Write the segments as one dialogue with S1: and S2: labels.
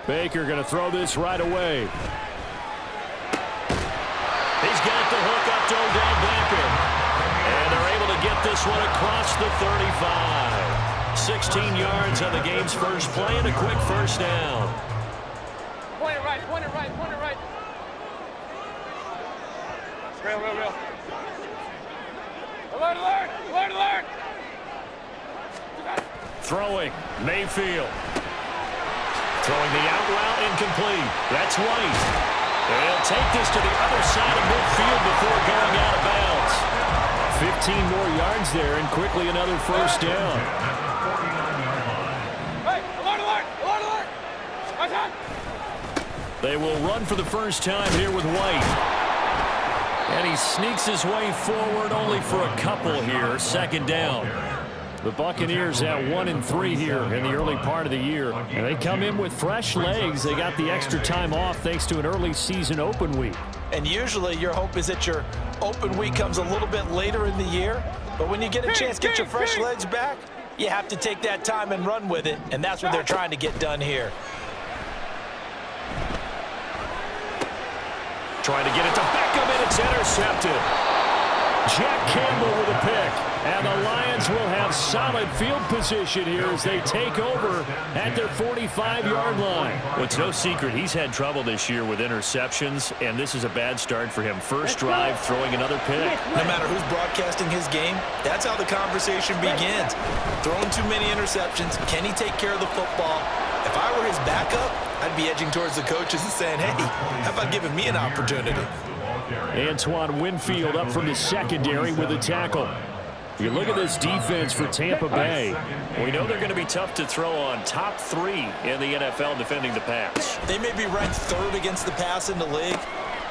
S1: Baker going to throw this right away.
S2: He's got the hook up to Odell Beckham. And they're able to get this one across the 35. 16 yards on the game's first play and a quick first down.
S3: Point it right, point it right, point it right. Real. Alert, alert, alert, alert.
S1: Throwing, Mayfield.
S2: Throwing the out route incomplete. That's White. They'll take this to the other side of midfield before going out of bounds.
S1: 15 more yards there and quickly another first down.
S3: Hey, alert, alert, alert, alert. Right on.
S1: They will run for the first time here with White. And he sneaks his way forward only for a couple here. Second down. The Buccaneers at 1-3 here in the early part of the year. And they come in with fresh legs. They got the extra time off thanks to an early season open week.
S4: And usually your hope is that your open week comes a little bit later in the year. But when you get a chance to get your fresh legs back, you have to take that time and run with it. And that's what they're trying to get done here.
S2: Trying to get it to Beckham, and it's intercepted.
S1: Jack Campbell with a pick. And the Lions will have solid field position here as they take over at their 45-yard line.
S2: Well, it's no secret he's had trouble this year with interceptions, and this is a bad start for him. First drive, throwing another pick.
S4: No matter who's broadcasting his game, that's how the conversation begins. Throwing too many interceptions, can he take care of the football? If I were his backup, I'd be edging towards the coaches and saying, hey, how about giving me an opportunity?
S1: Antoine Winfield up from the secondary with a tackle. You look at this defense for Tampa Bay.
S2: We know they're going to be tough to throw on. Top 3 in the NFL defending the pass.
S4: They may be ranked 3rd against the pass in the league,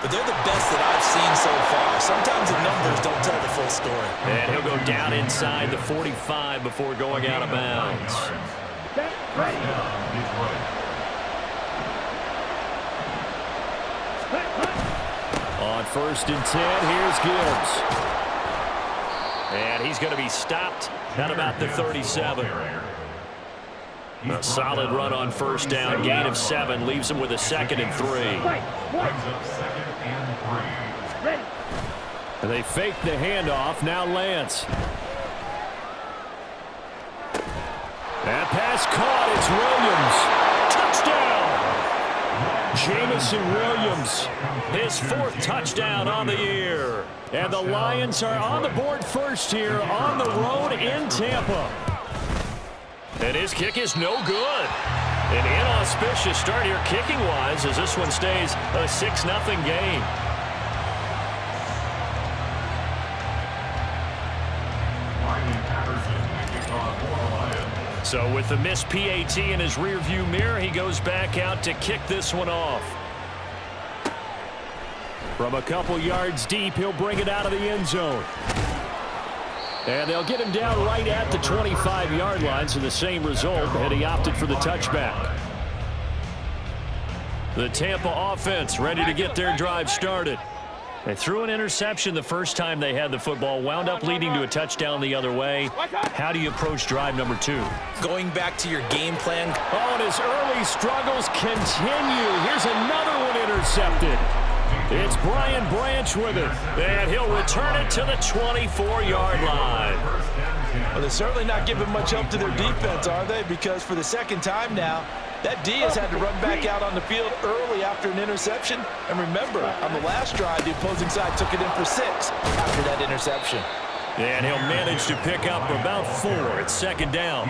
S4: but they're the best that I've seen so far. Sometimes the numbers don't tell the full story.
S2: And he'll go down inside the 45 before going out of bounds.
S1: On 1st and 10, here's Gibbs.
S2: And he's going to be stopped at about the 37. A solid run on first down. Gain of 7 leaves him with a 2nd and 3.
S1: And they fake the handoff. Now Lance. That pass caught. It's Williams. Touchdown. Jamison Williams.
S2: His 4th touchdown on the year.
S1: And the Lions are on the board first here on the road in Tampa.
S2: And his kick is no good. An inauspicious start here kicking-wise as this one stays a 6-0 game. So with the missed PAT in his rearview mirror, he goes back out to kick this one off.
S1: From a couple yards deep, he'll bring it out of the end zone. And they'll get him down right at the 25-yard line, so the same result, and he opted for the touchback. The Tampa offense ready to get their drive started. They threw an interception the first time they had the football, wound up leading to a touchdown the other way. How do you approach drive number 2?
S4: Going back to your game plan.
S1: Oh, and his early struggles continue. Here's another one intercepted. It's Brian Branch with it.
S2: And he'll return it to the 24-yard line.
S4: Well, they're certainly not giving much help to their defense, are they? Because for the second time now, that D has had to run back out on the field early after an interception. And remember, on the last drive, the opposing side took it in for 6 after that interception.
S2: And he'll manage to pick up about 4 at 2nd down.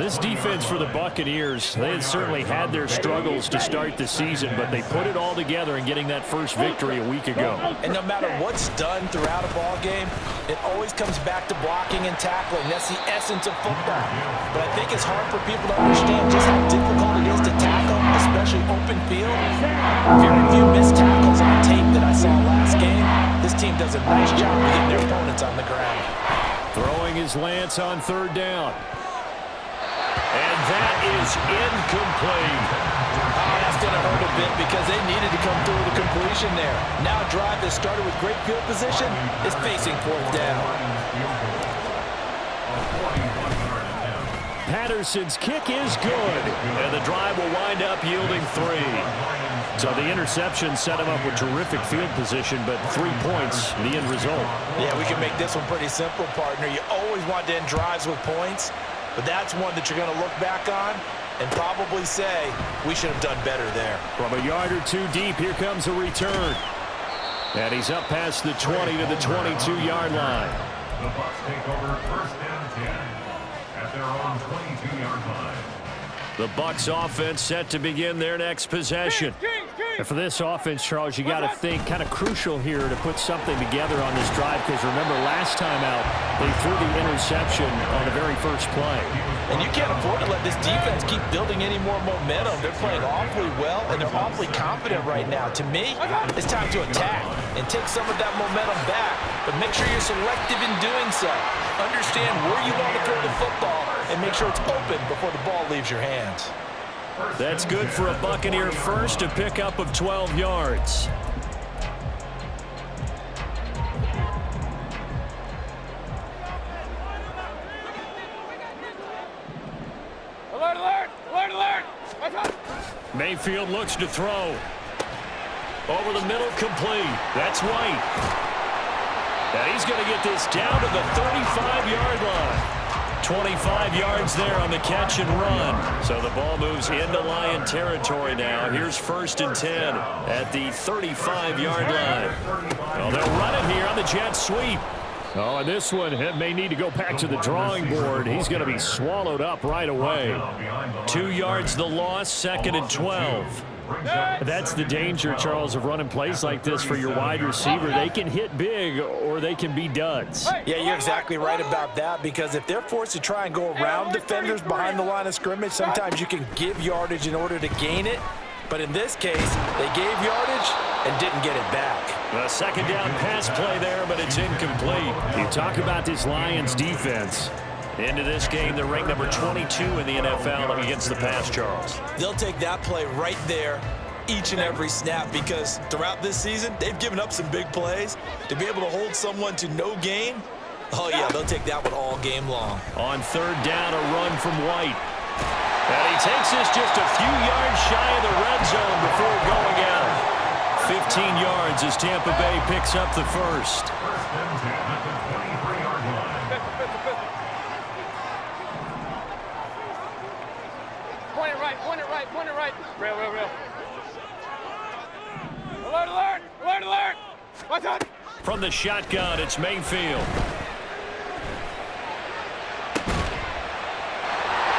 S1: This defense for the Buccaneers, they had certainly had their struggles to start the season, but they put it all together in getting that first victory a week ago.
S4: And no matter what's done throughout a ball game, it always comes back to blocking and tackling. That's the essence of football. But I think it's hard for people to understand just how difficult it is to tackle, especially open field. Very few missed tackles on tape that I saw last game. This team does a nice job of getting their opponents on the ground.
S1: Throwing his Lance on 3rd down.
S2: And that is incomplete.
S4: Oh, that's going to hurt a bit because they needed to come through with a completion there. Now a drive that started with great field position is facing 4th down.
S1: Patterson's kick is good.
S2: And the drive will wind up yielding 3.
S1: So the interception set him up with terrific field position, but 3 points, the end result.
S4: Yeah, we can make this one pretty simple, partner. You always want to end drives with points, but that's one that you're going to look back on and probably say, we should have done better there.
S1: From a yard or two deep, here comes a return. And he's up past the 20 to the 22-yard line.
S5: The Bucs take over 1st and 10 at their own 22-yard line.
S1: The Bucs offense set to begin their next possession. And for this offense, Charles, you got to think kind of crucial here to put something together on this drive, because remember last time out they threw the interception on the very first play.
S4: And you can't afford to let this defense keep building any more momentum. They're playing awfully well, and they're awfully confident right now. To me, it's time to attack and take some of that momentum back, but make sure you're selective in doing so. Understand where you want to throw the football and make sure it's open before the ball leaves your hands.
S1: That's good for a Buccaneer first, a pickup of 12 yards.
S3: Alert, alert! Alert, alert! Watch out!
S1: Mayfield looks to throw. Over the middle, complete. That's White. And he's going to get this down to the 35-yard line. 25 yards there on the catch and run. So the ball moves into Lion territory now. Here's 1st and 10 at the 35-yard line. Well, they'll run it here on the jet sweep. Oh, and this one may need to go back to the drawing board. He's going to be swallowed up right away. 2 yards the loss, 2nd and 12. That's the danger, Charles, of running plays like this for your wide receiver. They can hit big or they can be duds.
S4: Yeah, you're exactly right about that, because if they're forced to try and go around defenders behind the line of scrimmage, sometimes you can give yardage in order to gain it. But in this case, they gave yardage and didn't get it back.
S1: A 2nd down pass play there, but it's incomplete. You talk about this Lions defense. Into this game, they're ranked number 22 in the NFL against the pass, Charles.
S4: They'll take that play right there each and every snap, because throughout this season, they've given up some big plays. To be able to hold someone to no gain, oh yeah, they'll take that one all game long.
S1: On 3rd down, a run from White. And he takes this just a few yards shy of the red zone before going out. 15 yards as Tampa Bay picks up the first.
S5: 1st and 10 at the 23-yard line.
S3: Point it right, point it right, point it right. Real, real, real. Alert, alert! Alert, alert! Watch out!
S1: From the shotgun, it's Mayfield.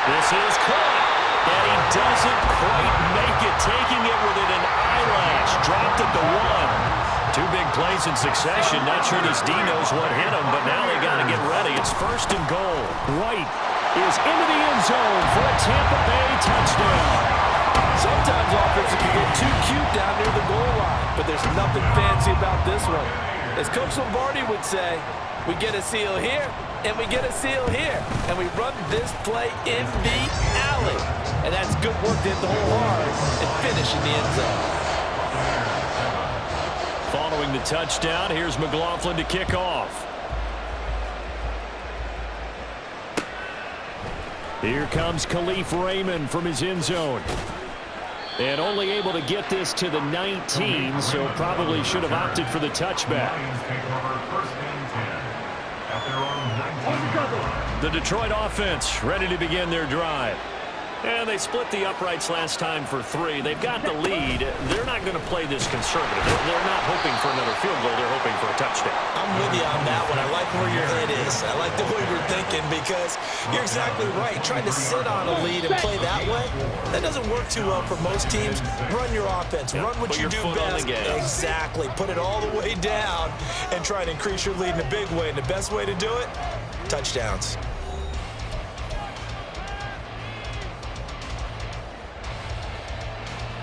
S1: This is caught. And he doesn't quite make it, taking it within an eyelash. Dropped at the 1. 2 big plays in succession. Not sure this D knows what hit him, but now they got to get ready. It's 1st and goal. White is into the end zone for a Tampa Bay touchdown.
S4: Sometimes offenses can get too cute down near the goal line, but there's nothing fancy about this one. As Coach Lombardi would say, we get a seal here, and we get a seal here, and we run this play in the alley. And that's good work to hit the hole hard and finish in the end zone.
S1: Following the touchdown, here's McLaughlin to kick off. Here comes Khalif Raymond from his end zone. And only able to get this to the 19, so probably should have opted for the touchback.
S5: Lions take over 1st and 10 at their own 19-yard line.
S1: The Detroit offense ready to begin their drive. And they split the uprights last time for 3. They've got the lead. They're not going to play this conservative. They're not hoping for another field goal. They're hoping for a touchdown.
S4: I'm with you on that one. I like where your head is. I like the way you're thinking, because you're exactly right. Trying to sit on a lead and play that way, that doesn't work too well for most teams. Run your offense. Run what you do best. Exactly. Put it all the way down and try to increase your lead in a big way. And the best way to do it, touchdowns.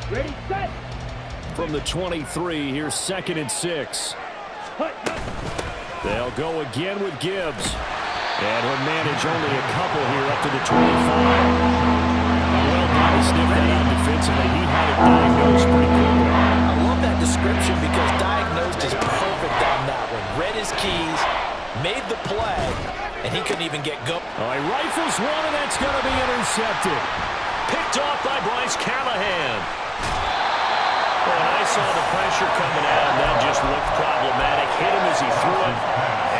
S3: Ready, set!
S1: From the 23, here's 2nd and 6. They'll go again with Gibbs. And he'll manage only a couple here up to the 25. Well done to sniff that out defensively. He had it diagnosed pretty quickly.
S4: I love that description, because diagnosed is perfect on that one. Read his keys, made the play, and he couldn't even get go.
S1: Oh, he rifles one, and that's going to be intercepted.
S2: Picked off by Bryce Callahan. And I saw the pressure coming out, and that just looked problematic. Hit him as he threw it,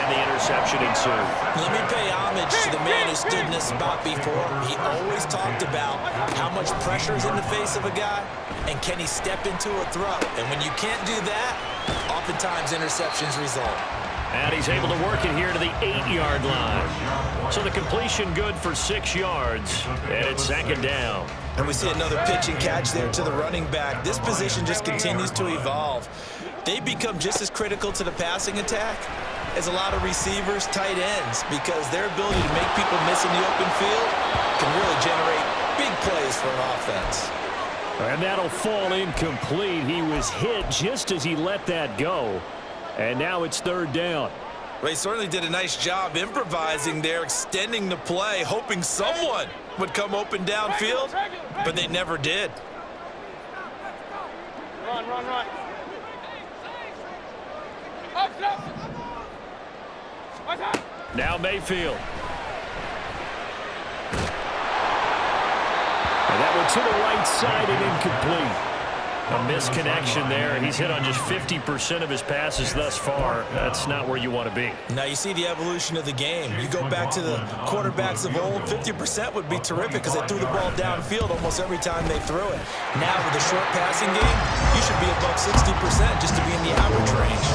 S2: and the interception ensued.
S4: Let me pay homage to the man who stood in this spot before. He always talked about how much pressure is in the face of a guy, and can he step into a throw. And when you can't do that, oftentimes interceptions result.
S2: And he's able to work it here to the 8-yard line. So the completion good for 6 yards, and it's second down.
S4: And we see another pitch and catch there to the running back. This position just continues to evolve. They become just as critical to the passing attack as a lot of receivers, tight ends, because their ability to make people miss in the open field can really generate big plays for an offense.
S1: And that'll fall incomplete. He was hit just as he let that go. And now it's third down.
S4: Well, he certainly did a nice job improvising there, extending the play, hoping someone would come open downfield, but they never did.
S3: Run. Up.
S1: Now Mayfield. And that one to the right side and incomplete. A misconnection there. He's hit on just 50% of his passes thus far. That's not where you want to be.
S4: Now you see the evolution of the game. You go back to the quarterbacks of old, 50% would be terrific because they threw the ball downfield almost every time they threw it. Now with the short passing game, you should be above 60% just to be in the average range.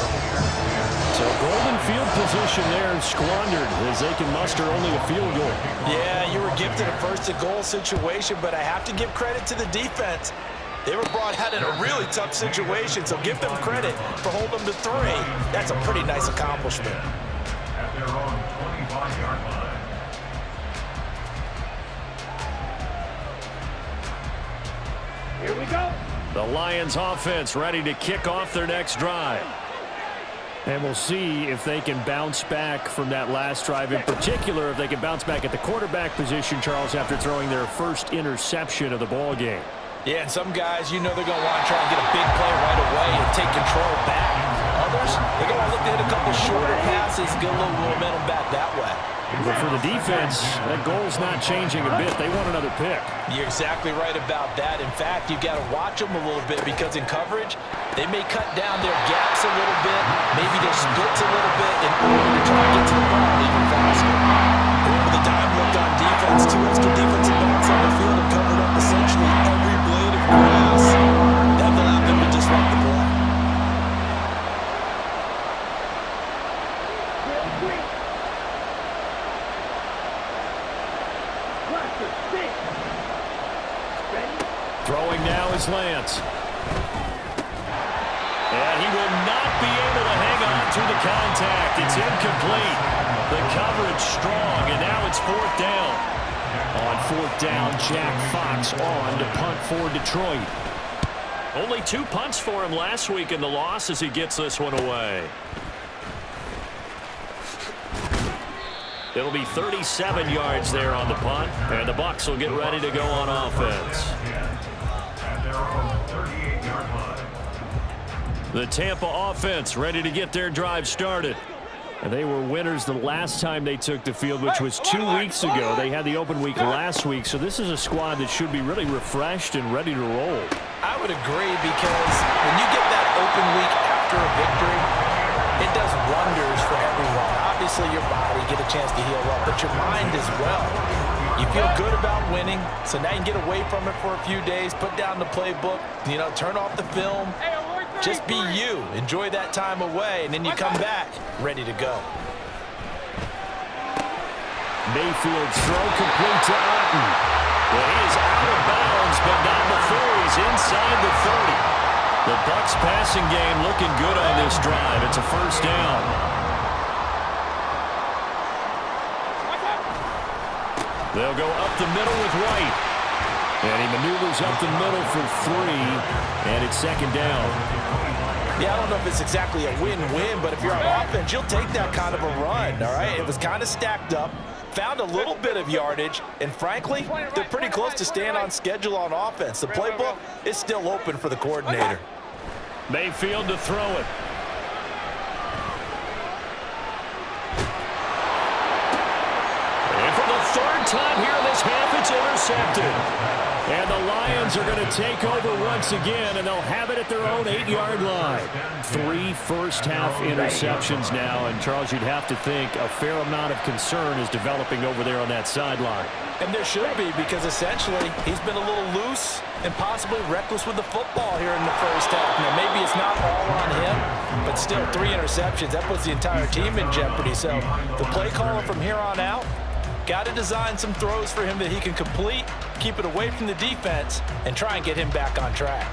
S1: So golden field position there squandered as they can muster only a field goal.
S4: Yeah, you were gifted a first-and-goal situation, but I have to give credit to the defense. They were brought out in a really tough situation, so give them credit for holding them to 3. That's a pretty nice accomplishment.
S5: At their own 25-yard line.
S3: Here we go.
S1: The Lions offense ready to kick off their next drive. And we'll see if they can bounce back from that last drive. In particular, if they can bounce back at the quarterback position, Charles, after throwing their first interception of the ball game.
S4: Yeah, and some guys, you know they're going to want to try and get a big play right away and take control back. Others, they're going to look to hit a couple shorter passes, get a little momentum back that way.
S1: But for the defense, that goal's not changing a bit. They want another pick.
S4: You're exactly right about that. In fact, you've got to watch them a little bit because in coverage, they may cut down their gaps a little bit, maybe their splits a little bit in order to try and get to the ball even faster. With the dime looked on defense, 2 extra defensive backs on the field and covered up essentially every blade of grass. That allowed them to disrupt the play.
S1: Throwing now is Lance. And he will not be able to hang on to the contact. It's incomplete. The coverage strong, and now it's 4th down. On 4th down, Jack Fox on to punt for Detroit.
S2: Only 2 punts for him last week in the loss as he gets this one away. It'll be 37 yards there on the punt, and the Bucs will get ready to go on offense.
S5: At their own 38-yard line.
S1: The Tampa offense ready to get their drive started. And they were winners the last time they took the field, which was 2 weeks ago. They had the open week last week, so this is a squad that should be really refreshed and ready to roll.
S4: I would agree because when you get that open week after a victory, it does wonders for everyone. Obviously, your body get a chance to heal up, but your mind as well. You feel good about winning, so now you can get away from it for a few days, put down the playbook, turn off the film. Just be you. Enjoy that time away, and then you come back ready to go.
S1: Mayfield's throw complete to Otten.
S2: Well, he is out of bounds, but not before he's inside the 30.
S1: The Bucs passing game looking good on this drive. It's a 1st down. They'll go up the middle with White. And he maneuvers up the middle for 3, and it's 2nd down.
S4: Yeah, I don't know if it's exactly a win-win, but if you're on offense, you'll take that kind of a run, all right? It was kind of stacked up, found a little bit of yardage, and frankly, they're pretty close to staying on schedule on offense. The playbook is still open for the coordinator.
S1: Mayfield to throw it. third time here in this half, it's intercepted. And the Lions are going to take over once again, and they'll have it at their own 8-yard line. 3 first-half interceptions now, and Charles, you'd have to think a fair amount of concern is developing over there on that sideline.
S4: And there should be, because essentially he's been a little loose and possibly reckless with the football here in the first half. Now, maybe it's not all on him, but still 3 interceptions. That puts the entire team in jeopardy. So the play caller from here on out, got to design some throws for him that he can complete, keep it away from the defense, and try and get him back on track.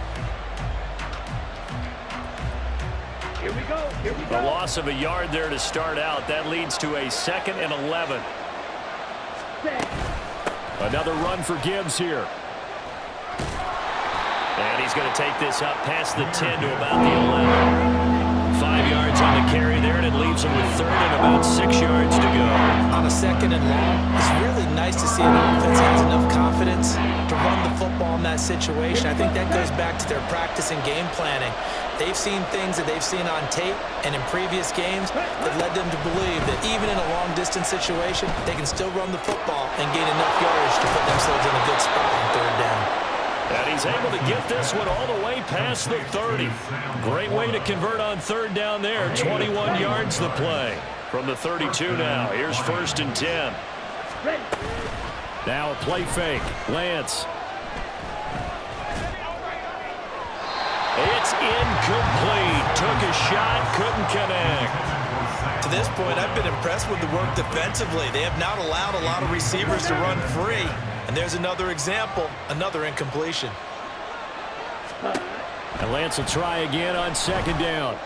S3: Here we go. Here we go.
S1: A loss of a yard there to start out. That leads to a 2nd and 11. Another run for Gibbs here. And he's going to take this up past the 10 to about the 11. 5 yards on the carry there, and it leaves him with 3rd and about 6 yards to go.
S4: On a 2nd and long, it's really nice to see an offense that has enough confidence to run the football in that situation. I think that goes back to their practice and game planning. They've seen things that they've seen on tape and in previous games that led them to believe that even in a long-distance situation, they can still run the football and gain enough yardage to put themselves in a good spot on 3rd down.
S1: And he's able to get this one all the way past the 30. Great way to convert on 3rd down there. 21 yards the play. From the 32 now. Here's 1st and 10. Now a play fake. Lance. It's incomplete. Took a shot, couldn't connect.
S4: To this point, I've been impressed with the work defensively. They have not allowed a lot of receivers to run free. And there's another example, another incompletion.
S1: And Lance will try again on 2nd down.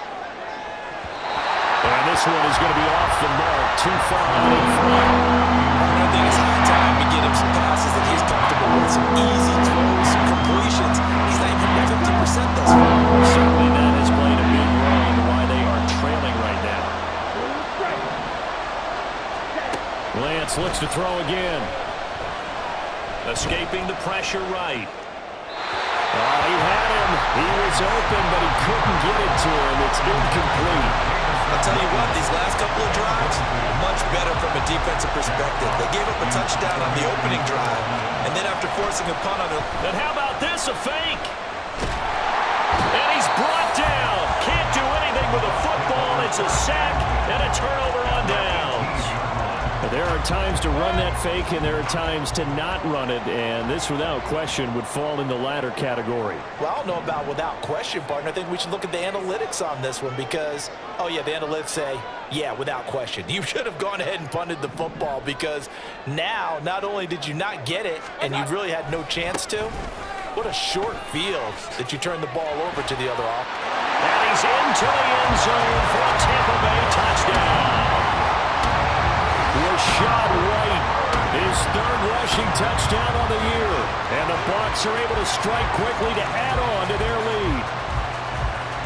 S1: And this one is going to be off the mark, too far out in front.
S4: I think it's high time to get him some passes that he's comfortable with, some easy throws, some completions. He's not even at 50% thus far.
S1: Certainly that has played a big role in why they are trailing right now. Lance looks to throw again. Escaping the pressure right. Oh, he had him. He was open, but he couldn't get it to him. It's incomplete.
S4: I'll tell you what, these last couple of drives, much better from a defensive perspective. They gave up a touchdown on the opening drive, and then after forcing a punt on it.
S1: And how about this, a fake? And he's brought down. Can't do anything with a football. It's a sack and a turnover on downs. There are times to run that fake, and there are times to not run it, and this, without question, would fall in the latter category.
S4: Well, I don't know about without question, partner. I think we should look at the analytics on this one because, oh, yeah, the analytics say, yeah, without question. You should have gone ahead and punted the football because now, not only did you not get it, and you really had no chance to, what a short field that you turned the ball over to the other off.
S1: And he's into the end zone for a Tampa Bay touchdown. Rashad White, his 3rd rushing touchdown on the year. And the Bucs are able to strike quickly to add on to their lead.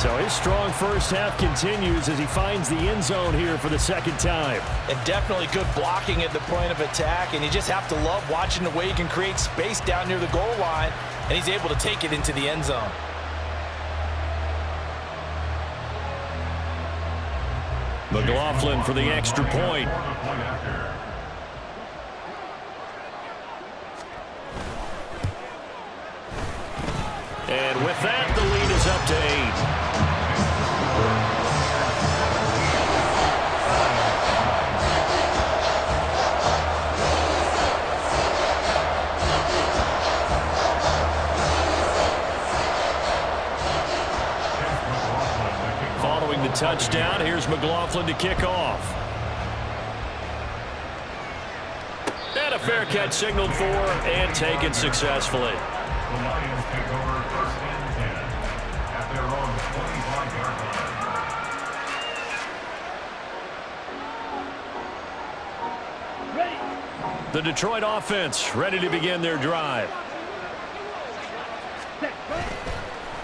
S1: So his strong first half continues as he finds the end zone here for the 2nd time.
S4: And definitely good blocking at the point of attack. And you just have to love watching the way he can create space down near the goal line. And he's able to take it into the end zone.
S1: McLaughlin for the extra point. And with that, the lead is up to 8. Following the touchdown, here's McLaughlin to kick off. And a fair catch signaled for and taken successfully.
S5: The Lions take over 1st and 10 at their own 25-yard line.
S1: The Detroit offense ready to begin their drive.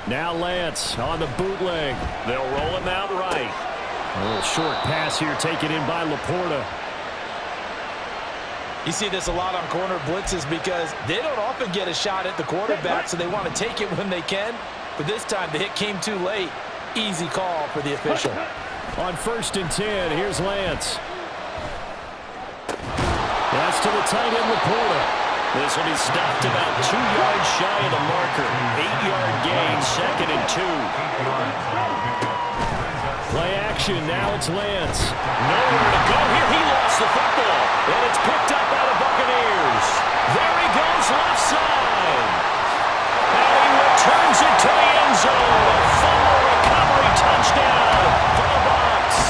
S1: Now Lance on the bootleg. They'll roll him out right. A little short pass here taken in by Laporta.
S4: You see this a lot on corner blitzes because they don't often get a shot at the quarterback, so they want to take it when they can. But this time the hit came too late. Easy call for the official.
S1: On 1st and 10, here's Lance. That's to the tight end, Laporta. This will be stopped about 2 yards shy of the marker. 8-yard gain, 2nd and 2. Play action, now it's Lance.
S2: Nowhere to go here. He lost the football. And it's picked up by the Buccaneers. There he goes, left side. And he returns it to the end zone. A fumble recovery touchdown for the Bucs.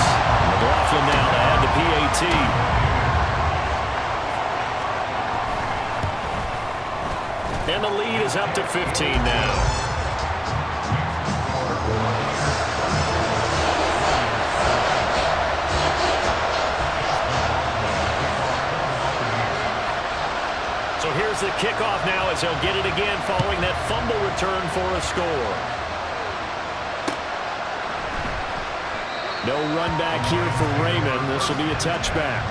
S1: McLaughlin now to add the PAT.
S2: And the lead is up to 15 now. So here's the kickoff now as he'll get it again following that fumble return for a score.
S1: No run back here for Raymond. This will be a touchback.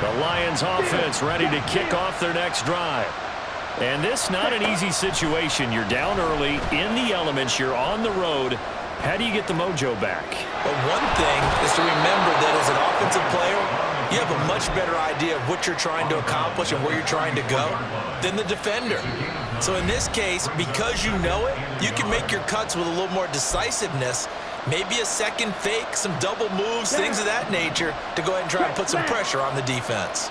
S1: The Lions offense ready to kick off their next drive. And this not an easy situation. You're down early, in the elements, you're on the road. How do you get the mojo back?
S4: But one thing is to remember that as an offensive player, you have a much better idea of what you're trying to accomplish and where you're trying to go than the defender. So in this case, because you know it, you can make your cuts with a little more decisiveness, maybe a second fake, some double moves, things of that nature, to go ahead and try and put some pressure on the defense.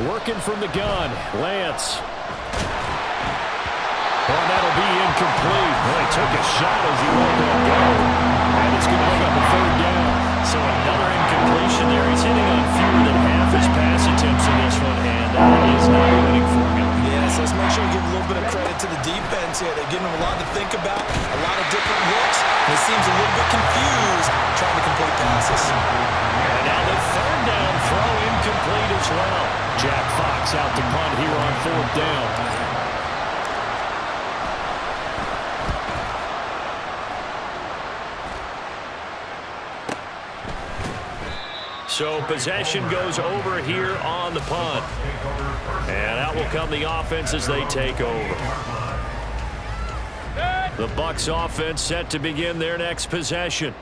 S1: Working from the gun, Lance. Well, that'll be incomplete. Well, he took a shot as he let that go. And it's going to bring up a 3rd down.
S2: So another incompletion there. He's hitting on fewer than half his pass attempts in this one, and that is not a winning formula.
S4: Yes, let's make sure we give a little bit of credit to the defense here. They're giving him a lot to think about, a lot of different looks, and he seems a little bit confused trying to complete passes.
S2: And now the 3rd down throw incomplete as well.
S1: Jack Fox out to punt here on 4th down.
S2: So possession goes over here on the punt. And out will come the offense as they take over.
S1: The Bucs offense set to begin their next possession.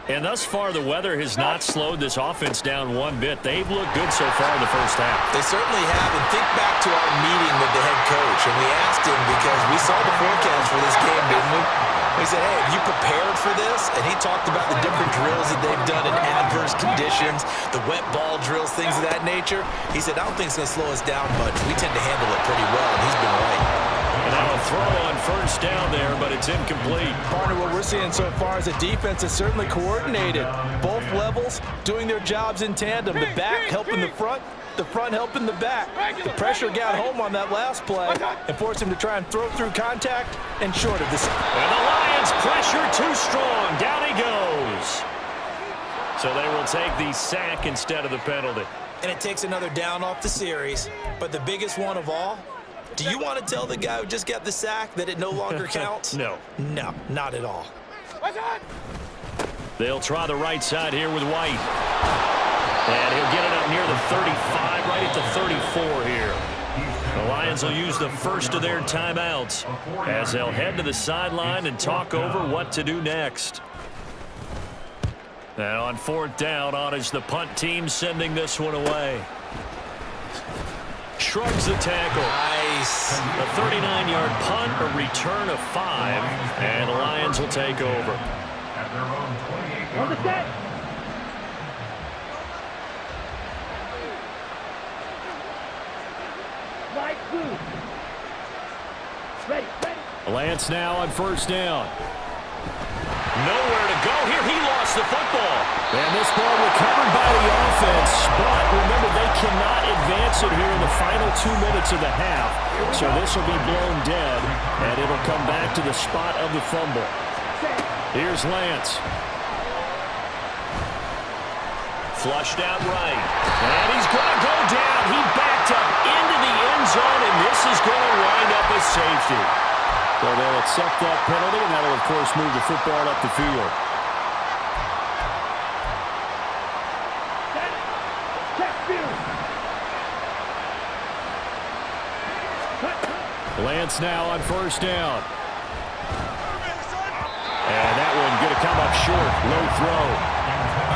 S1: And thus far, the weather has not slowed this offense down one bit. They've looked good so far in the first half.
S4: They certainly have. And think back to our meeting with the head coach. And we asked him because we saw the forecast for this game, didn't we? We said, hey, have you prepared for this? And he talked about the different drills that they've done in adverse conditions, the wet ball drills, things of that nature. He said, I don't think it's going to slow us down much. We tend to handle it pretty well, and he's been right.
S1: And now a throw on 1st down there, but it's incomplete.
S4: Partner, what we're seeing so far is the defense is certainly coordinated. Both levels doing their jobs in tandem. The back helping the front helping the back. The pressure got home on that last play and forced him to try and throw through contact and short of this.
S2: And the Lions pressure too strong. Down he goes.
S1: So they will take the sack instead of the penalty.
S4: And it takes another down off the series. But the biggest one of all, do you want to tell the guy who just got the sack that it no longer counts?
S1: No.
S4: No, not at all.
S1: They'll try the right side here with White. And he'll get it up near the 35, right at the 34 here. The Lions will use the first of their timeouts as they'll head to the sideline and talk over what to do next. And on 4th down, on is the punt team sending this one away. Shrugs the tackle.
S4: Nice.
S1: A 39-yard punt, a return of 5, and the Lions will take over.
S5: At their own 28-yard line.
S1: Lance now on 1st down.
S2: Nowhere to go here. He lost the football.
S1: And this ball recovered by the offense. But remember, they cannot advance it here in the final 2 minutes of the half. So this will be blown dead, and it'll come back to the spot of the fumble. Here's Lance.
S2: Flushed out right. And he's going to go down. He backed up into the end zone, and this is going to wind up a safety.
S1: So they'll accept that penalty, and that'll, of course, move the football up the field. Lance now on 1st down. And that one going to come up short. Low throw.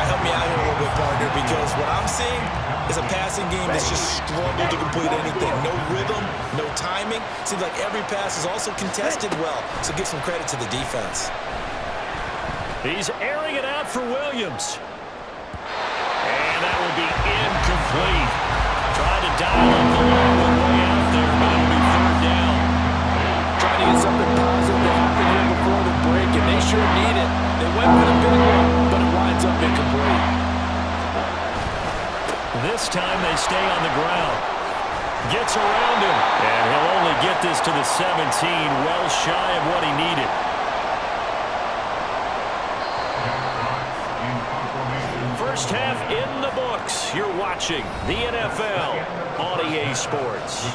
S4: Help me out here a little bit, partner, because what I'm seeing is a passing game that's just struggled to complete anything. No rhythm, no timing. Seems like every pass is also contested well, so give some credit to the defense.
S1: He's airing it out for Williams. And that will be incomplete. Tried to dial up the long one way out there, but it'll be third down.
S4: Trying to get something positive to happen here before the break, and they sure need it. They went for the big one, but it winds up incomplete.
S1: This time they stay on the ground. Gets around him, and he'll only get this to the 17, well shy of what he needed. First half in the books. You're watching the NFL on EA Sports.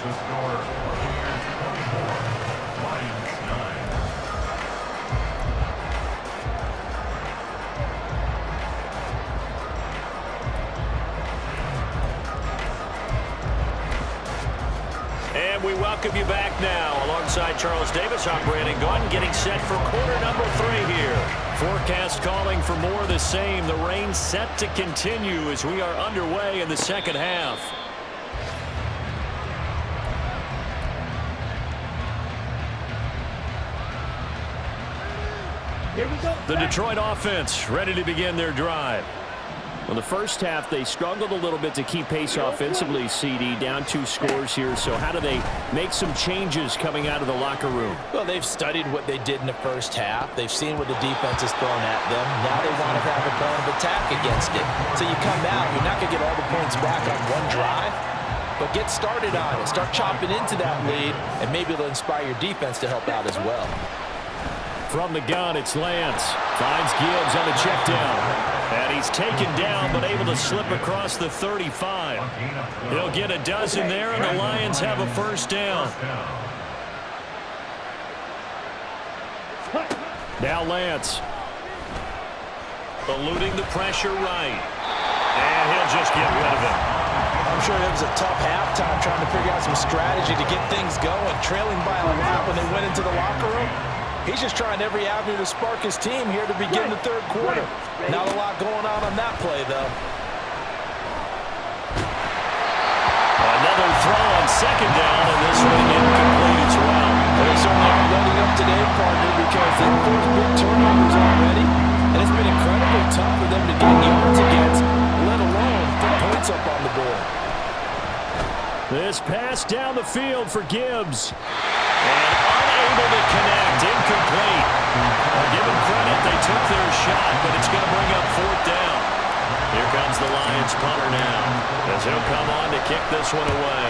S1: And we welcome you back now. Alongside Charles Davis, I'm Brandon Gaudin, getting set for quarter number 3 here. Forecast calling for more of the same. The rain set to continue as we are underway in the second half.
S3: Here we go.
S1: The Detroit offense ready to begin their drive. Well, the first half, they struggled a little bit to keep pace offensively, CD, down 2 scores here. So how do they make some changes coming out of the locker room?
S4: Well, they've studied what they did in the first half. They've seen what the defense has thrown at them. Now they want to have a plan of attack against it. So you come out, you're not going to get all the points back on one drive, but get started on it. Start chopping into that lead, and maybe it'll inspire your defense to help out as well.
S1: From the gun, it's Lance. Finds Gibbs on the check down. And he's taken down, but able to slip across the 35. He'll get a dozen there, and the Lions have a first down. Now Lance. Eluding the pressure right. And he'll just get rid of it.
S4: I'm sure it was a tough halftime trying to figure out some strategy to get things going, trailing by a lot when they went into the locker room. He's just trying every avenue to spark his team here to begin the third quarter. Not a lot going on that play, though.
S1: Another throw on second down, and this one incomplete as well.
S4: They certainly aren't letting up today, partner, because they've forced big turnovers already, and it's been incredibly tough for them to get yards against, let alone put points up on the board.
S1: This pass down the field for Gibbs. And unable to connect, incomplete. I'll give them credit, they took their shot, but it's going to bring up fourth down. Here comes the Lions punter now, as he'll come on to kick this one away.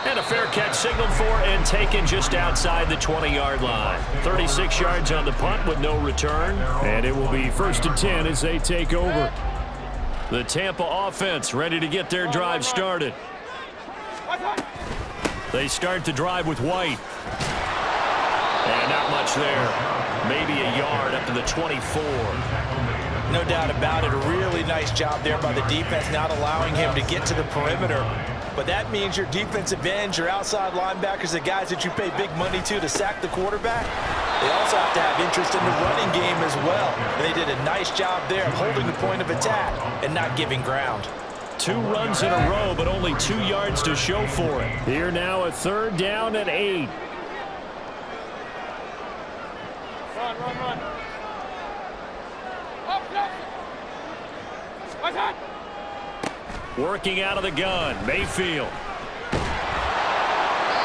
S1: And a fair catch signaled for and taken just outside the 20-yard line. 36 yards on the punt with no return, and it will be 1st and 10 as they take over. The Tampa offense ready to get their drive started. They start the drive with White. And not much there. Maybe a yard up to the 24.
S4: No doubt about it. A really nice job there by the defense, not allowing him to get to the perimeter. But that means your defensive ends, your outside linebackers, the guys that you pay big money to sack the quarterback, they also have to have interest in the running game as well. And they did a nice job there of holding the point of attack and not giving ground.
S1: 2 runs in a row, but only 2 yards to show for it. Here now a 3rd down at 8.
S3: Run. Up.
S1: Working out of the gun, Mayfield.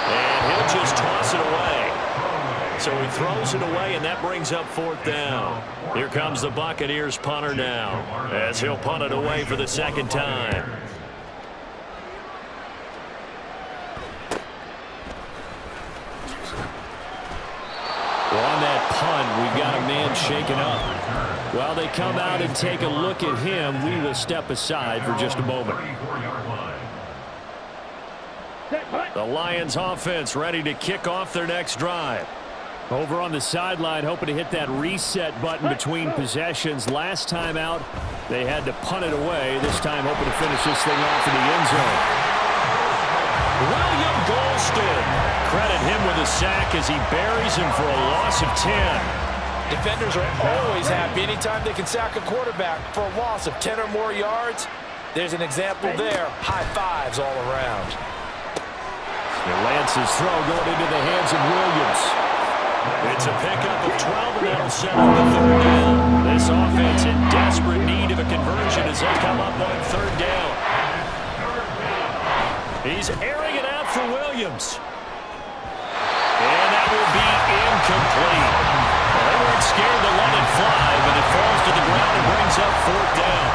S1: And he'll just toss it away. So he throws it away, and that brings up 4th down. Here comes the Buccaneers punter now, as he'll punt it away for the 2nd time. Well, on that punt, we've got a man shaken up. While they come out and take a look at him, we will step aside for just a moment. The Lions offense ready to kick off their next drive. Over on the sideline, hoping to hit that reset button between possessions. Last time out, they had to punt it away. This time, hoping to finish this thing off in the end zone. William Golston. Credit him with a sack as he buries him for a loss of 10.
S4: Defenders are always happy anytime they can sack a quarterback for a loss of 10 or more yards. There's an example there. High fives all around.
S1: Lance's throw going into the hands of Williams. It's a pickup of 12, and that'll set up the third down. This offense in desperate need of a conversion as they come up on third down. He's airing it out for Williams. And that will be incomplete. They weren't scared to let it fly, but it falls to the ground and brings up fourth down.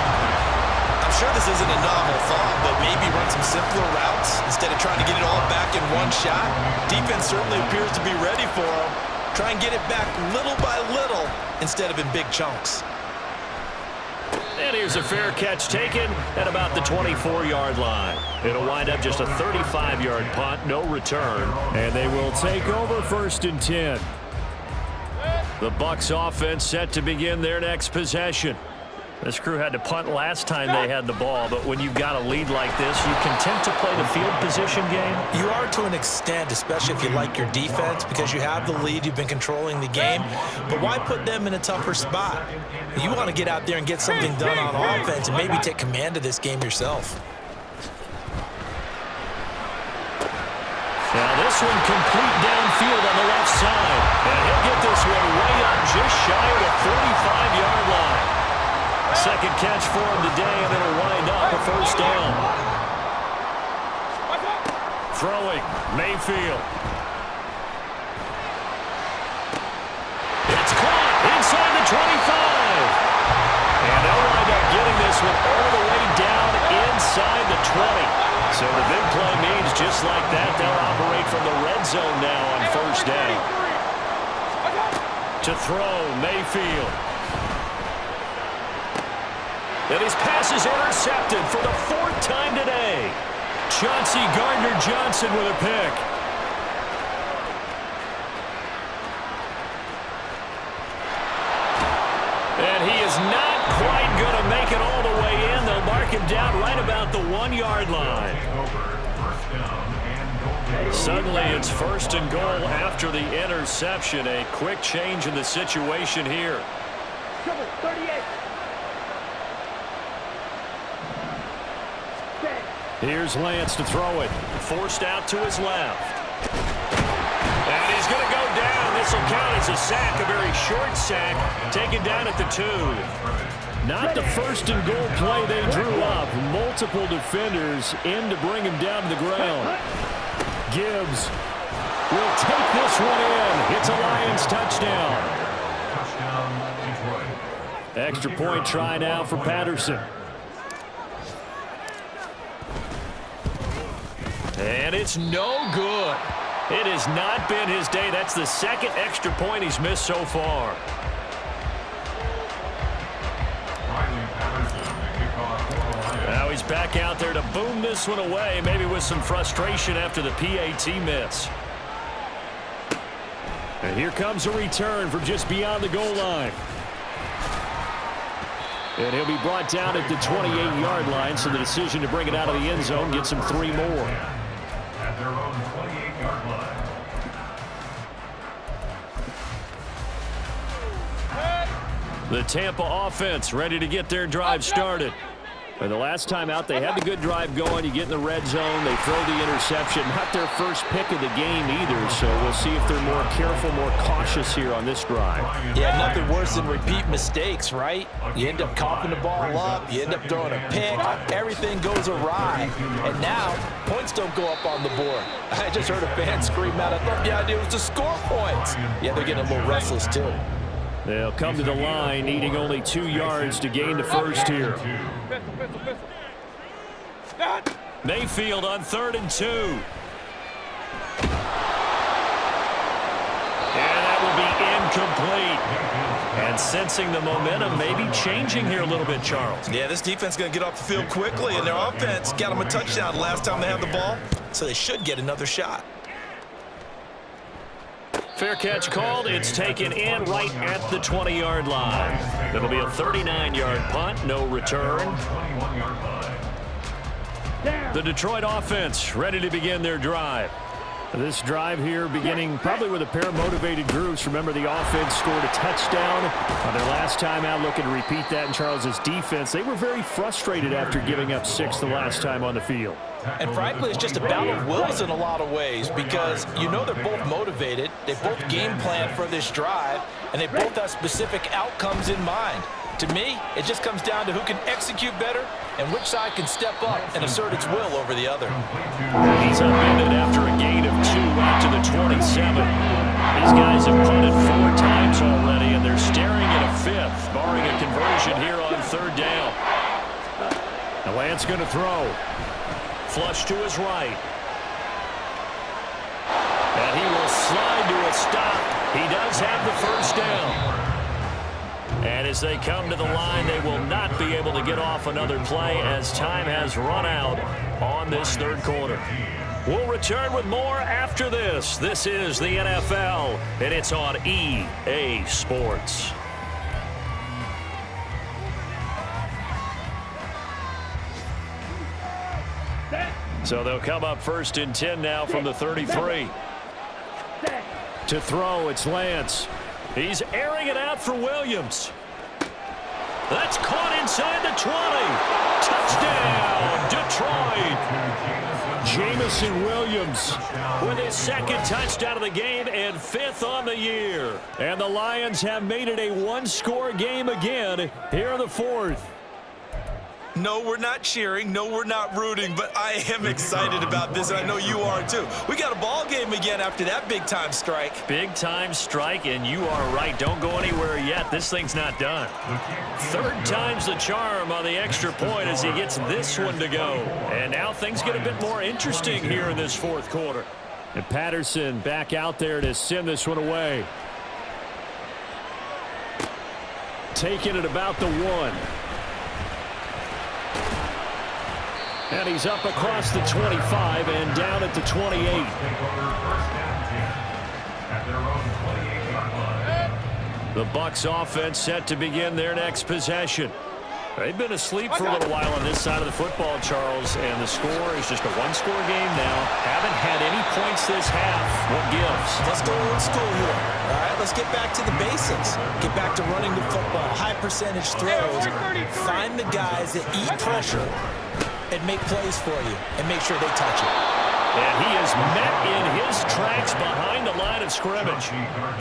S6: I'm sure this isn't a novel thought, but maybe run some simpler routes instead of trying to get it all back in one shot. Defense certainly appears to be ready for them. Try and get it back little by little instead of in big chunks.
S1: And here's a fair catch taken at about the 24-yard line. It'll wind up just a 35-yard punt, no return. And they will take over 1st and 10. The Bucs offense set to begin their next possession. This crew had to punt last time they had the ball, but when you've got a lead like this, you content to play the field position game?
S4: You are to an extent, especially if you like your defense, because you have the lead, you've been controlling the game. But why put them in a tougher spot? You want to get out there and get something done on offense and maybe take command of this game yourself.
S1: Now this one complete downfield on the left side. And he'll get this one way up just shy of the 45-yard line. Second catch for him today, and it'll wind up a first down. Throwing, Mayfield. It's caught inside the 25. And they'll wind up getting this one all the way down inside the 20. So the big play means just like that, they'll operate from the red zone now on first down. To throw, Mayfield. And his pass is intercepted for the 4th time today. Chauncey Gardner-Johnson with a pick. And he is not quite going to make it all the way in. They'll mark him down right about the 1-yard line. Suddenly it's 1st and goal after the interception. A quick change in the situation here.
S3: 38.
S1: Here's Lance to throw it. Forced out to his left. And he's going to go down. This will count as a sack, a very short sack, taken down at the 2. Not the 1st and goal play they drew up. Multiple defenders in to bring him down to the ground. Gibbs will take this one in. It's a Lions touchdown. Extra point try now for Patterson. And it's no good. It has not been his day. That's the 2nd extra point he's missed so far. Now he's back out there to boom this one away, maybe with some frustration after the PAT miss. And here comes a return from just beyond the goal line. And he'll be brought down at the 28-yard line, so the decision to bring it out of the end zone gets him 3 more.
S5: At their own 28-yard line.
S1: The Tampa offense ready to get their drive started. And the last time out, they had the good drive going. You get in the red zone, they throw the interception. Not their first pick of the game either, so we'll see if they're more careful, more cautious here on this drive.
S4: Yeah, nothing worse than repeat mistakes, right? You end up coughing the ball up, you end up throwing a pick, everything goes awry. And now, points don't go up on the board. I just heard a fan scream out, I thought the idea was to score points. Yeah, they're getting a little restless too.
S1: They'll come to the line, needing only 2 yards to gain the first here. Mayfield on 3rd and 2. And that will be incomplete. And sensing the momentum, maybe changing here a little bit, Charles.
S6: Yeah, this defense is going to get off the field quickly, and their offense got them a touchdown last time they had the ball, so they should get another shot.
S1: Fair catch called. It's taken in right at the 20-yard line. That'll be a 39-yard punt, no return. The Detroit offense ready to begin their drive. This drive here beginning probably with a pair of motivated groups. Remember, the offense scored a touchdown on their last time out, looking to repeat that in Charles's defense. They were very frustrated after giving up 6 the last time on the field.
S4: And frankly, it's just a battle of wills in a lot of ways because you know they're both motivated, they both game plan for this drive, and they both have specific outcomes in mind. To me, it just comes down to who can execute better and which side can step up and assert its will over the other.
S1: He's upended after a gain of 2 out to the 27. These guys have punted 4 times already, and they're staring at a 5th, barring a conversion here on 3rd down. The Lance going to throw. Flush to his right. And he will slide to a stop. He does have the 1st down. And as they come to the line, they will not be able to get off another play as time has run out on this 3rd quarter. We'll return with more after this. This is the NFL, and it's on EA Sports. So they'll come up 1st and 10 now from the 33. To throw, it's Lance. He's airing it out for Williams. That's caught inside the 20. Touchdown, Detroit. Jamison Williams with his 2nd touchdown of the game and 5th on the year. And the Lions have made it a 1-score game again here in the 4th.
S6: No, we're not cheering. No, we're not rooting, but I am excited about this, and I know you are too. We got a ball game again after that big-time strike.
S1: Big-time strike, and you are right. Don't go anywhere yet. This thing's not done. 3rd time's the charm on the extra point as he gets this one to go. And now things get a bit more interesting here in this 4th quarter. And Patterson back out there to send this one away. Taking it about the 1. And he's up across the 25 and down at the 28. The Bucs offense set to begin their next possession. They've been asleep for a little while on this side of the football, Charles, and the score is just a 1-score game now. Haven't had any points this half. What gives?
S4: Let's go old school here. All right, let's get back to the basics. Get back to running the football, high-percentage throws. Find the guys that eat pressure and make plays for you and make sure they touch it.
S1: And he is met in his tracks behind the line of scrimmage.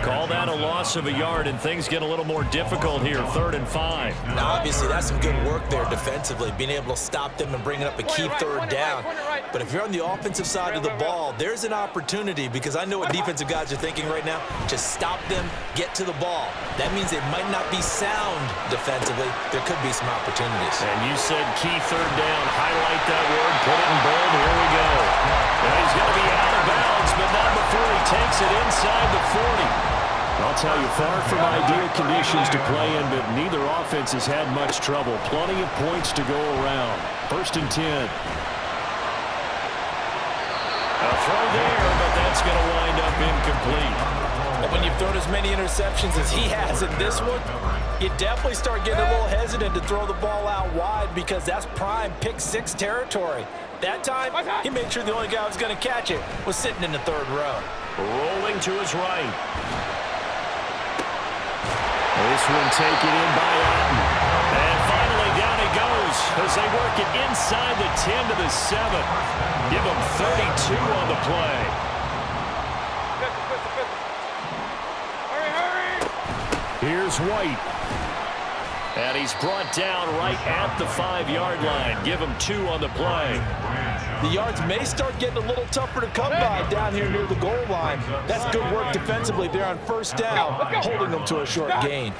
S1: Call that a loss of a yard, and things get a little more difficult here, 3rd and 5.
S4: Now, obviously, that's some good work there defensively, being able to stop them and bring up a key 3rd down. But if you're on the offensive side of the ball, there's an opportunity, because I know what defensive guys are thinking right now. Just stop them, get to the ball. That means they might not be sound defensively. There could be some opportunities.
S1: And you said key 3rd down. Highlight that word. Put it in bold. Here we go. And he's going to be out of bounds, but not before he takes it inside the 40. I'll tell you, far from ideal conditions to play in, but neither offense has had much trouble. Plenty of points to go around. 1st and 10. A throw there, but that's going to wind up incomplete.
S4: And when you've thrown as many interceptions as he has in this one, you definitely start getting a little hesitant to throw the ball out wide because that's prime pick-6 territory. That time, he made sure the only guy who was going to catch it was sitting in the 3rd row.
S1: Rolling to his right. This one taken in by Allen. And finally down he goes as they work it inside the 10 to the 7. Give him 32 on the play. Here's White. And he's brought down right at the 5-yard line. Give him 2 on the play.
S4: The yards may start getting a little tougher to come by down here near the goal line. That's good work defensively there on 1st down, holding them to a short gain.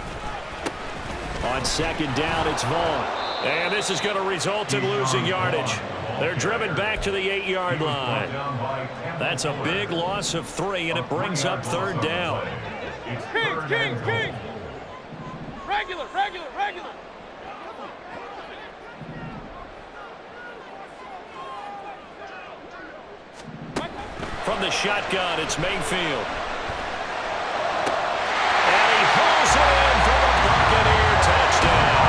S1: On 2nd down, it's Vaughn. And this is going to result in losing yardage. They're driven back to the 8-yard line. That's a big loss of 3, and it brings up 3rd down.
S3: King! Regular!
S1: From the shotgun, it's Mayfield. And he pulls it in for the Buccaneer touchdown.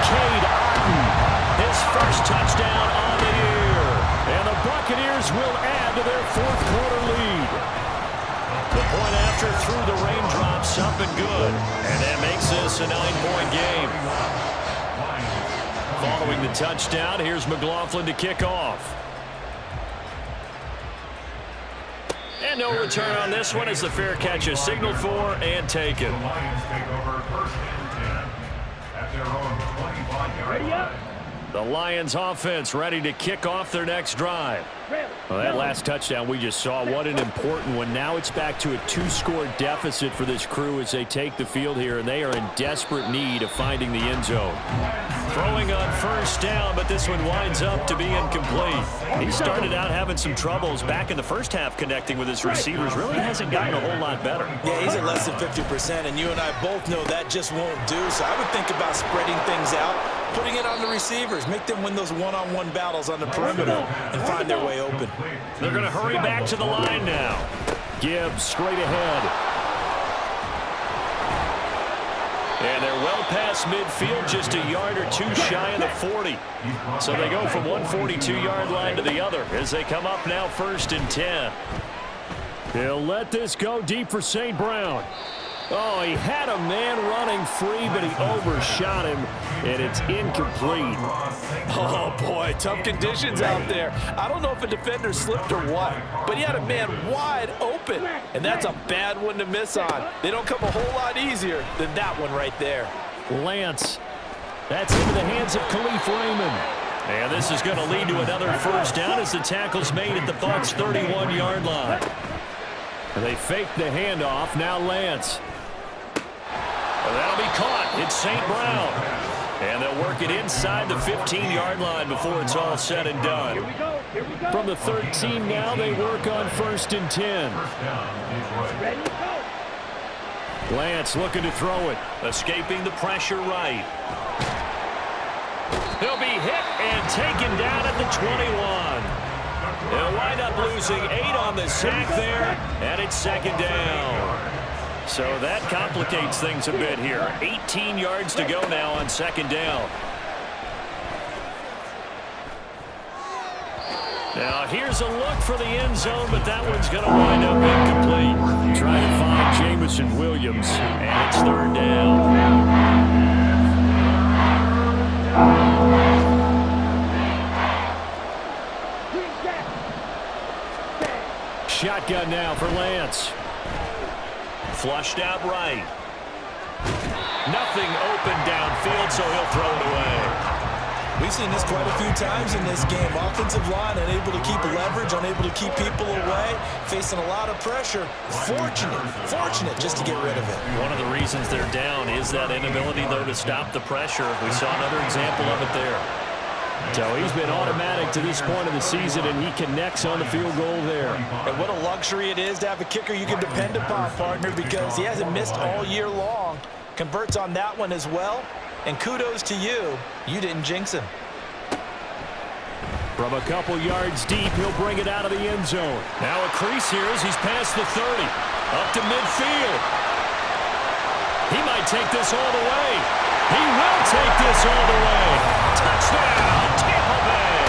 S1: Cade Otton, his 1st touchdown on the year. Buccaneers will add to their fourth-quarter lead. The point after through the raindrops, up and good. And that makes this a 9-point game. Following the touchdown, here's McLaughlin to kick off. And no return on this one as the fair catch is signaled for and taken.
S5: The Lions take over first and 10 at their own 25-yard line.
S1: The Lions offense ready to kick off their next drive. Well, that last touchdown we just saw, what an important one. Now it's back to a 2-score deficit for this crew as they take the field here, and they are in desperate need of finding the end zone. Throwing on first down, but this one winds up to be incomplete. He started out having some troubles back in the first half connecting with his receivers. Really hasn't gotten a whole lot better.
S4: Yeah, he's at less than 50%, and you and I both know that just won't do. So I would think about spreading things out, putting it on the receivers, make them win those one-on-one battles on the perimeter and find their way open.
S1: They're going to hurry back to the line now. Gibbs straight ahead. And they're well past midfield, just a yard or two shy of the 40. So they go from one 42-yard line to the other as they come up now first and 10. He'll let this go deep for St. Brown. Oh, he had a man running free, but he overshot him, and it's incomplete.
S4: Oh, boy, tough conditions out there. I don't know if a defender slipped or what, but he had a man wide open, and that's a bad one to miss on. They don't come a whole lot easier than that one right there.
S1: Lance, that's into the hands of Khalif Raymond. And this is going to lead to another first down as the tackle's made at the Bucs' 31-yard line. They fake the handoff, now Lance. That'll be caught. It's St. Brown. And they'll work it inside the 15-yard line before it's all said and done. From the 13 now, they work on first and 10. Lance looking to throw it. Escaping the pressure right. He'll be hit and taken down at the 21. They'll wind up losing 8 on the sack there, and it's second down. So that complicates things a bit here. 18 yards to go now on second down. Now here's a look for the end zone, but that one's going to wind up incomplete. Trying to find Jamison Williams, and it's third down. Shotgun now for Lance. Flushed out right. Nothing open downfield, so he'll throw it away.
S4: We've seen this quite a few times in this game. Offensive line unable to keep leverage, unable to keep people away, facing a lot of pressure. Fortunate just to get rid of it.
S1: One of the reasons they're down is that inability, though, to stop the pressure. We saw another example of it there. So he's been automatic to this point of the season, and he connects on the field goal there.
S4: And what a luxury it is to have a kicker you can depend upon, partner, because he hasn't missed all year long. Converts on that one as well. And kudos to you. You didn't jinx him.
S1: From a couple yards deep, he'll bring it out of the end zone. Now a crease here as he's past the 30. Up to midfield. He might take this all the way. He will take this all the way. Touchdown, Tampa Bay.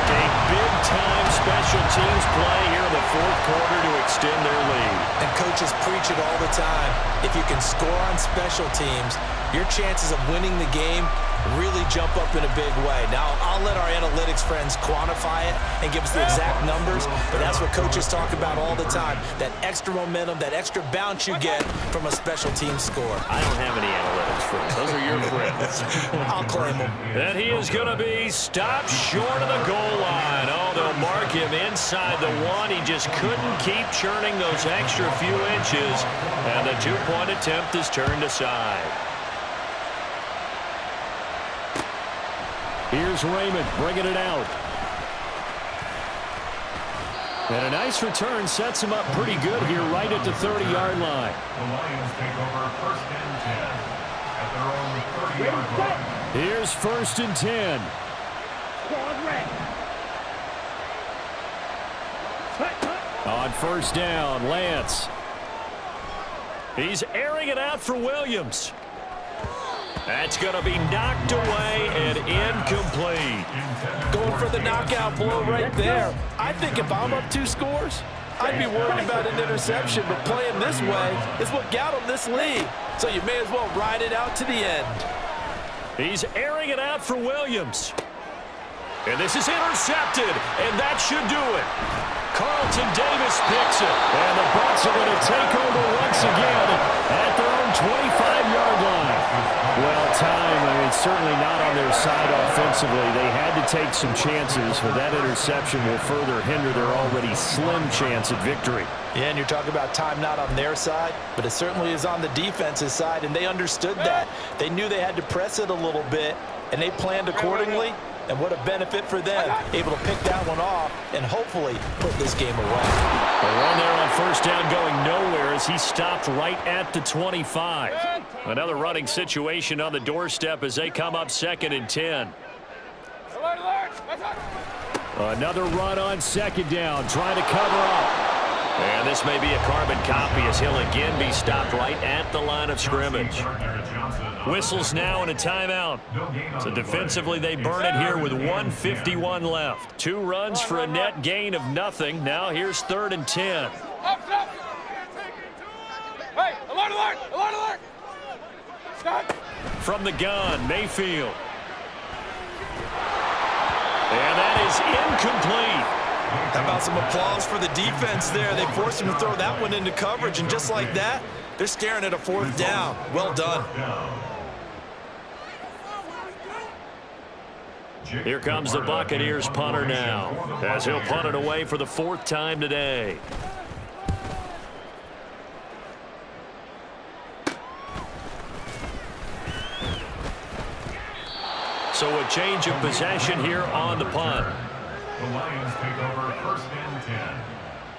S1: A big-time special teams play here in the fourth quarter to extend their lead.
S4: And coaches preach it all the time. If you can score on special teams, your chances of winning the game really jump up in a big way. Now, I'll let our analytics friends quantify it and give us the exact numbers, but that's what coaches talk about all the time, that extra momentum, that extra bounce you get from a special team score.
S1: I don't have any analytics friends. Those are your friends.
S4: I'll claim them.
S1: And he is going to be stopped short of the goal line. Oh, they'll mark him inside the 1. He just couldn't keep churning those extra few inches, and the two-point attempt is turned aside. Here's Raymond bringing it out. And a nice return sets him up pretty good here right at the 30-yard line.
S5: The Lions take over first and 10 at their own 30-yard line.
S1: Here's first and 10. On first down, Lance. He's airing it out for Williams. That's going to be knocked away and incomplete.
S4: Going for the knockout blow right there. I think if I'm up 2 scores, I'd be worried about an interception, but playing this way is what got him this lead. So you may as well ride it out to the end.
S1: He's airing it out for Williams. And this is intercepted, and that should do it. Carlton Davis picks it. And the Bucs are going to take over once again at their own 25-yard line. Well, it's certainly not on their side offensively. They had to take some chances, but that interception will further hinder their already slim chance at victory.
S4: Yeah, and you're talking about time not on their side, but it certainly is on the defense's side, and they understood that. They knew they had to press it a little bit, and they planned accordingly. And what a benefit for them, able to pick that one off and hopefully put this game away.
S1: The run there on first down going nowhere as he stopped right at the 25. Another running situation on the doorstep as they come up 2nd and 10. Another run on 2nd down, trying to cover up. And this may be a carbon copy as he'll again be stopped right at the line of scrimmage. Whistles now and a timeout. So defensively they burn it here with 1:51 left. 2 runs for a net gain of nothing. Now here's 3rd and 10.
S3: Hey, alert, alert, alert, alert. Stop.
S1: From the gun, Mayfield. And that is incomplete.
S6: How about some applause for the defense there? They forced him to throw that one into coverage, and just like that, they're staring at a 4th down. Well done.
S1: Here comes the Buccaneers punter now, as he'll punt it away for the 4th time today. So a change of possession here on the punt.
S5: The Lions take over 1st and 10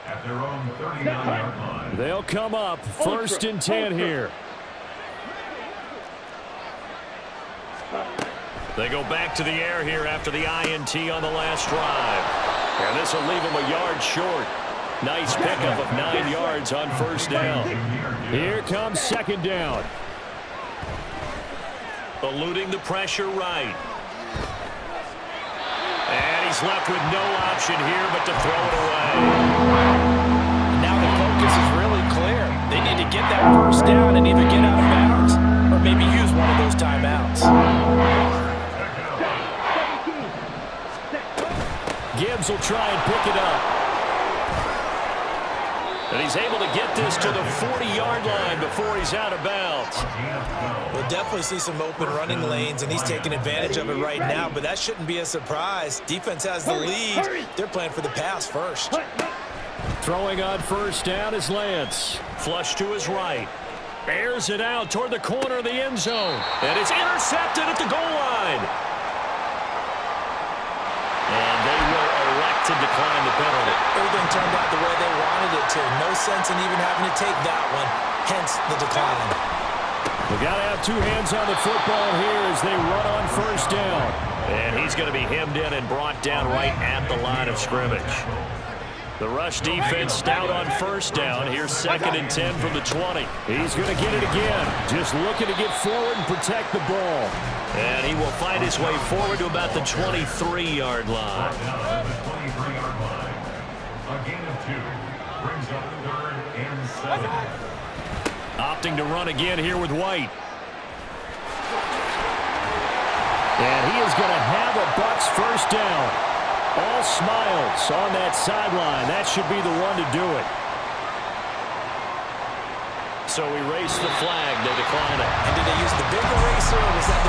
S5: at their own 39-yard line.
S1: They'll come up 1st and 10 here. They go back to the air here after the INT on the last drive. And this will leave them a yard short. Nice pickup of 9 yards on 1st down. Here comes 2nd down. Eluding the pressure right. And he's left with no option here but to throw it away.
S4: Now the focus is really clear. They need to get that 1st down and either get out of bounds or maybe use one of those timeouts.
S1: Gibbs will try and pick it up. And he's able to get this to the 40-yard line before he's out of bounds.
S6: We'll definitely see some open running lanes, and he's taking advantage of it right now, but that shouldn't be a surprise. Defense has the lead. They're playing for the pass first.
S1: Throwing on 1st down is Lance. Flush to his right. Airs it out toward the corner of the end zone. And it's intercepted at the goal line. And they will elect to decline the penalty.
S4: Everything turned out the way they wanted it to. No sense in even having to take that one. Hence the decline.
S1: They got to have 2 hands on the football here as they run on 1st down. And he's going to be hemmed in and brought down right at the line of scrimmage. The rush defense stout on 1st down. Here's 2nd and 10 from the 20. He's going to get it again. Just looking to get forward and protect the ball. And he will find his way forward to about the 23-yard line.
S5: Down the 23-yard line. A gain of 2 brings up 3rd and 7.
S1: Opting to run again here with White. And he is going to have a Bucs 1st down. All smiles on that sideline. That should be the one to do it. So we race the flag. They decline it.
S4: And did they use the big eraser or was that the